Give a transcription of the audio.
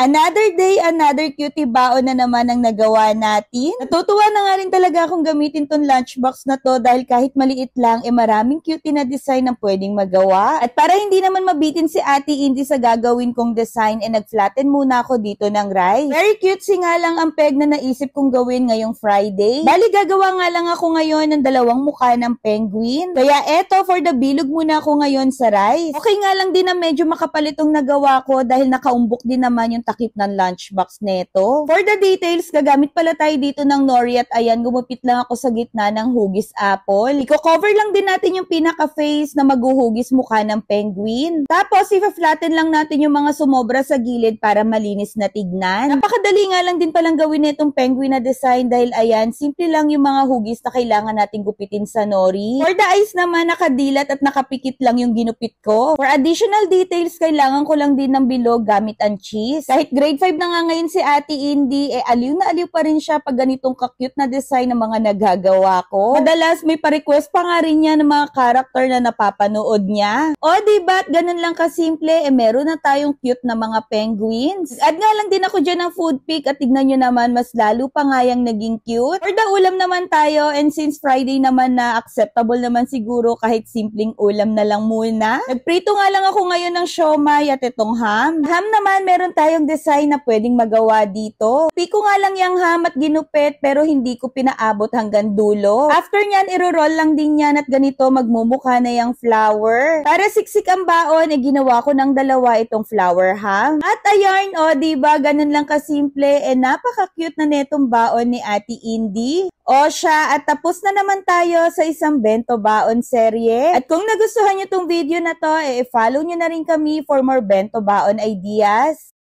Another day, another cutie baon na naman ang nagawa natin. Natutuwa na nga rin talaga akong gamitin tong lunchbox na to dahil kahit maliit lang, maraming cutie na design ang pwedeng magawa. At para hindi naman mabitin si Ate Indy sa gagawin kong design, nag-flatten muna ako dito ng rice. Very cutesy nga lang ang peg na naisip kong gawin ngayong Friday. Bali, gagawa nga lang ako ngayon ng dalawang mukha ng penguin. Kaya eto, for the bilog muna ako ngayon sa rice. Okay nga lang din na medyo makapal itong nagawa ko dahil nakaumbok din naman yung takip ng lunchbox neto. For the details, gagamit pala tayo dito ng nori at ayan, gumupit lang ako sa gitna ng hugis apple. Iko-cover lang din natin yung pinaka-face na maghuhugis mukha ng penguin. Tapos, ipa-flatten lang natin yung mga sumobra sa gilid para malinis na tignan. Napakadali nga lang din palang gawin itong penguin na design dahil ayan, simple lang yung mga hugis na kailangan natin gupitin sa nori. For the eyes naman, nakadilat at nakapikit lang yung ginupit ko. For additional details, kailangan ko lang din ng bilog gamit ang cheese. Kahit grade 5 na nga ngayon si Ate Indy, aliw na aliw pa rin siya pag ganitong ka-cute na design ng mga nagagawa ko. Madalas may pa-request pa nga rin niya ng mga character na napapanood niya. O diba, ganun lang kasimple, meron na tayong cute na mga penguins. Add nga lang din ako dyan ng food pic at tignan nyo naman, mas lalo pa nga yung naging cute. For the ulam naman tayo, and since Friday naman na acceptable naman siguro kahit simpleng ulam na lang muna. Nagprito nga lang ako ngayon ng siomay at itong ham. Ham naman, meron tayong design na pwedeng magawa dito. Piko nga lang yung ham at ginupit pero hindi ko pinaabot hanggang dulo. After nyan, iro-roll lang din yan at ganito magmumukha na yung flower. Para siksik ang baon, ginawa ko ng dalawa itong flower ham. At ayan, diba, ganun lang kasimple, napaka-cute na netong baon ni Ate Indy. O siya, at tapos na naman tayo sa isang bento baon serye. At kung nagustuhan nyo tong video na to, follow nyo na rin kami for more bento baon ideas.